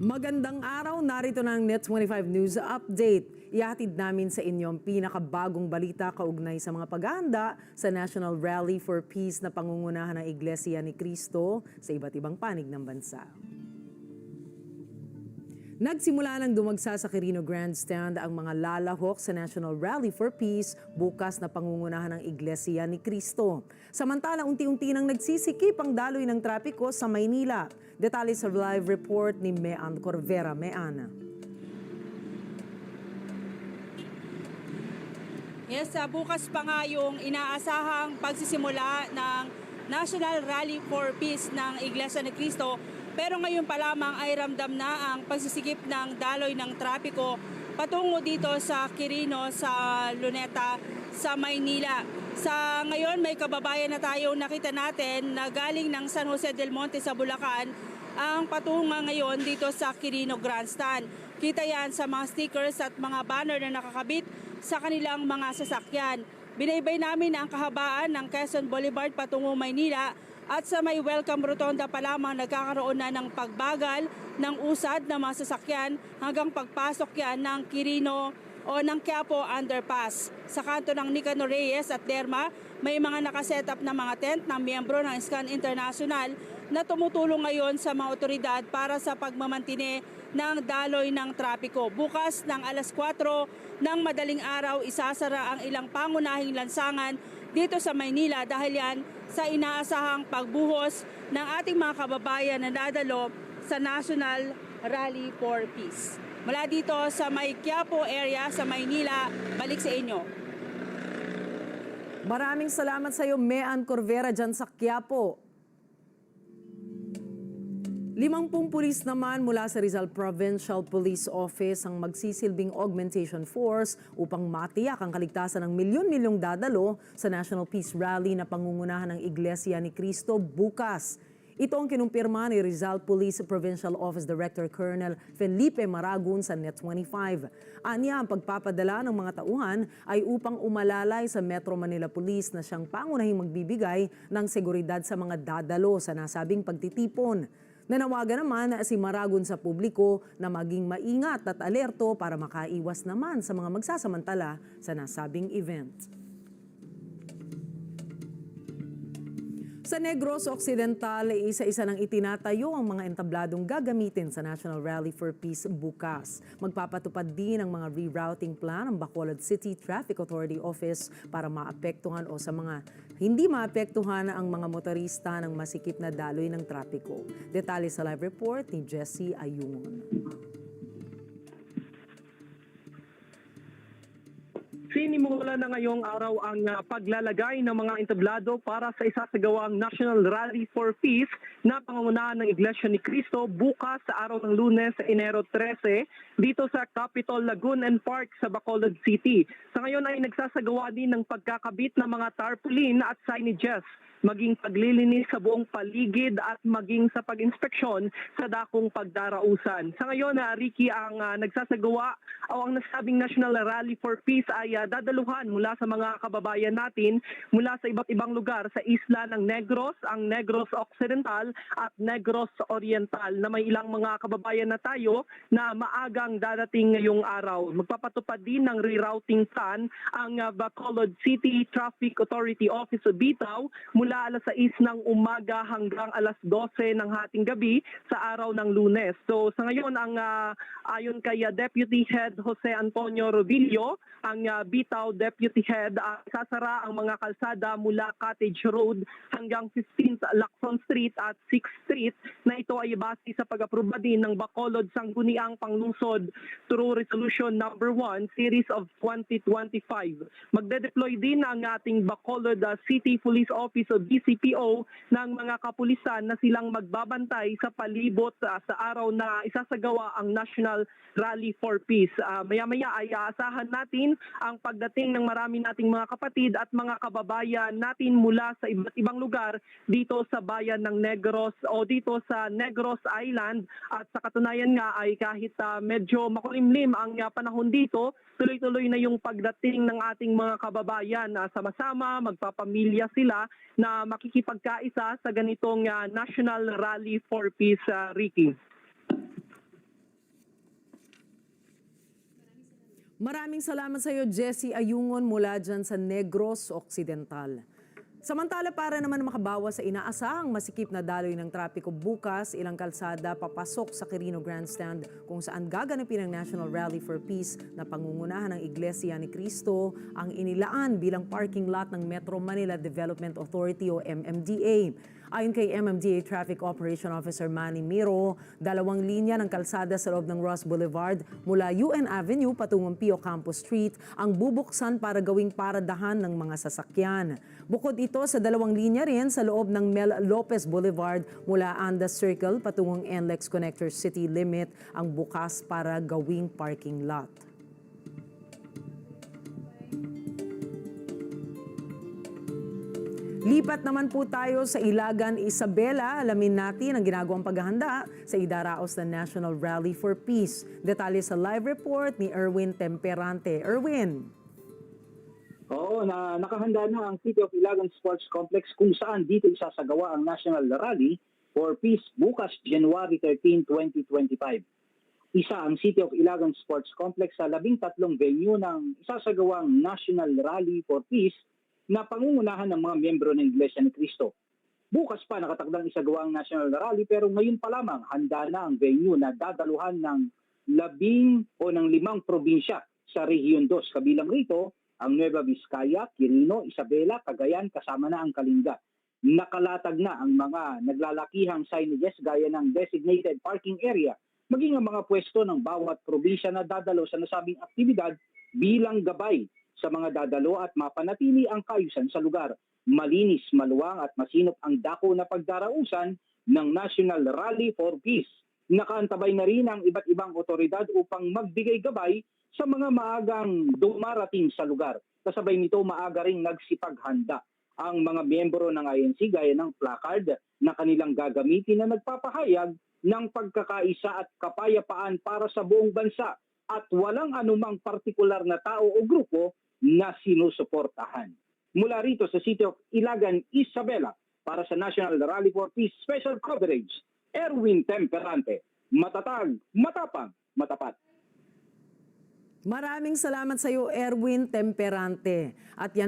Magandang araw, narito na ang Net25 News Update. Ihatid namin sa inyo ang pinakabagong balita kaugnay sa mga paghahanda sa National Rally for Peace na pangungunahan ng Iglesia ni Cristo sa iba't ibang panig ng bansa. Nagsimula ng dumagsa sa Quirino Grandstand ang mga lalahok sa National Rally for Peace bukas na pangungunahan ng Iglesia ni Cristo. Samantala, unti-unti nang nagsisikip ang daloy ng trapiko sa Maynila. Detalye sa live report ni Mean Corvera. Mean. Yes, bukas pa nga yung inaasahang pagsisimula ng National Rally for Peace ng Iglesia ni Cristo. Pero ngayon pa lamang ay ramdam na ang pagsisikip ng daloy ng trapiko patungo dito sa Quirino, sa Luneta, sa Maynila. Sa ngayon may kababayan na tayo nakita natin na galing ng San Jose del Monte sa Bulacan ang patungo ngayon dito sa Quirino Grandstand. Kita yan sa mga stickers at mga banner na nakakabit sa kanilang mga sasakyan. Binaybay namin ang kahabaan ng Quezon Boulevard patungo Maynila. At sa may welcome rotonda pa lamang nagkakaroon na ng pagbagal ng usad ng mga sasakyan hanggang pagpasok yan ng Quirino o ng Quiapo Underpass. Sa kanto ng Nicanor Reyes at Derma, may mga nakaset up na mga tent ng miyembro ng SCAN International na tumutulong ngayon sa mga otoridad para sa pagmamantine ng daloy ng trapiko. Bukas ng alas 4 ng madaling araw, isasara ang ilang pangunahing lansangan dito sa Maynila dahil yan sa inaasahang pagbuhos ng ating mga kababayan na dadalo sa National Rally for Peace. Mula dito sa may Quiapo area sa Maynila, balik sa inyo. Maraming salamat sa iyo, Mean Corvera, dyan sa Quiapo. 50 pulis naman mula sa Rizal Provincial Police Office ang magsisilbing augmentation force upang matiyak ang kaligtasan ng milyon-milyong dadalo sa National Peace Rally na pangungunahan ng Iglesia ni Cristo bukas. Ito ang kinumpirma ni Rizal Police Provincial Office Director Colonel Felipe Maragun sa Net25. Anya, ang pagpapadala ng mga tauhan ay upang umalalay sa Metro Manila Police na siyang pangunahing magbibigay ng seguridad sa mga dadalo sa nasabing pagtitipon. Nanawagan naman si Maragun sa publiko na maging maingat at alerto para makaiwas naman sa mga magsasamantala sa nasabing event. Sa Negros Occidental, isa-isa nang itinatayo ang mga entabladong gagamitin sa National Rally for Peace bukas. Magpapatupad din ang mga rerouting plan ng Bacolod City Traffic Authority Office para maapektuhan o sa mga hindi maapektuhan ang mga motorista ng masikip na daloy ng trapiko. Detalye sa live report ni Jessie Ayungon. Sinimula na ngayong araw ang paglalagay ng mga entablado para sa isasagawang National Rally for Peace na pangungunahan ng Iglesia ni Cristo bukas sa araw ng Lunes, Enero 13, dito sa Capitol Lagoon and Park sa Bacolod City. Sa ngayon ay nagsasagawa din ng pagkakabit ng mga tarpaulin at signages, maging paglilinis sa buong paligid at maging sa pag-inspeksyon sa dakong pagdarausan. Sa ngayon, Ricky, ang nagsasagawa o ang nasabing National Rally for Peace ay dadaluhan mula sa mga kababayan natin mula sa iba't ibang lugar sa isla ng Negros, ang Negros Occidental at Negros Oriental na may ilang mga kababayan na tayo na maagang dadating ngayong araw. Magpapatupad din ng rerouting plan ang Bacolod City Traffic Authority Office o BITAW mula alas 6 ng umaga hanggang alas 12 ng hating gabi sa araw ng Lunes. So sa ngayon, ang ayon kay Deputy Head Jose Antonio Robillo, ang BITAW Deputy Head, sasara ang mga kalsada mula Cottage Road hanggang 15th Lacson Street at 6th Street na ito ay base sa pag-aproba din ng Bacolod Sangguniang Panglungsod through Resolution Number 1 Series of 2025. Magde-deploy din ang ating Bacolod City Police Office o BCPO ng mga kapulisan na silang magbabantay sa palibot sa araw na isasagawa ang National Rally for Peace. Maya-maya ay aasahan natin ang pagdating ng marami nating mga kapatid at mga kababayan natin mula sa iba't ibang lugar dito sa bayan ng Negros o dito sa Negros Island. At sa katunayan nga ay kahit medyo makulimlim ang panahon dito, tuloy-tuloy na yung pagdating ng ating mga kababayan na sama-sama, magpapamilya sila na makikipagkaisa sa ganitong National Rally for Peace, Ricky. Maraming salamat sa iyo, Jessie Ayungon mula dyan sa Negros Occidental. Samantala, para naman makabawas sa inaasahang masikip na daloy ng trapiko bukas, ilang kalsada papasok sa Quirino Grandstand kung saan gaganapin ang National Rally for Peace na pangungunahan ng Iglesia ni Cristo ang inilaan bilang parking lot ng Metro Manila Development Authority o MMDA. Ayon kay MMDA Traffic Operation Officer Manny Miro, 2 linya ng kalsada sa loob ng Ross Boulevard mula UN Avenue patungong Pio Campos Street ang bubuksan para gawing paradahan ng mga sasakyan. Bukod ito sa 2 linya rin sa loob ng Mel Lopez Boulevard mula Andas Circle patungong NLEX Connector City Limit ang bukas para gawing parking lot. Lipat naman po tayo sa Ilagan, Isabela. Alamin natin ang ginagawang paghahanda sa idaraos ng National Rally for Peace. Detalye sa live report ni Erwin Temperante. Erwin. Oo, nakahanda na ang City of Ilagan Sports Complex kung saan dito isasagawa ang National Rally for Peace bukas January 13, 2025. Isa ang City of Ilagan Sports Complex sa 13 venue ng isasagawang National Rally for Peace na pangungunahan ng mga miyembro ng Iglesia ni Cristo. Bukas pa nakatakdang isagawa ang National Rally pero ngayon pa lamang handa na ang venue na dadaluhan ng 5 probinsya sa Region 2. Kabilang rito ang Nueva Vizcaya, Quirino, Isabela, Cagayan, kasama na ang Kalinga. Nakalatag na ang mga naglalakihang signages gaya ng designated parking area, maging ang mga pwesto ng bawat probinsya na dadalo sa nasabing aktibidad bilang gabay sa mga dadalo at mapanatili ang kaayusan sa lugar. Malinis, maluwang at masinop ang dako na pagdarausan ng National Rally for Peace. Nakaantabay na rin ang iba't ibang otoridad upang magbigay gabay sa mga maagang dumarating sa lugar. Kasabay nito maaga ring nagsipaghanda ang mga miyembro ng INC gaya ng placard na kanilang gagamitin na nagpapahayag ng pagkakaisa at kapayapaan para sa buong bansa at walang anumang partikular na tao o grupo na sinusuportahan. Mula rito sa City of Ilagan, Isabela, para sa National Rally for Peace Special Coverage, Erwin Temperante. Matatag, matapang, matapat. Maraming salamat sa iyo, Erwin Temperante. At yan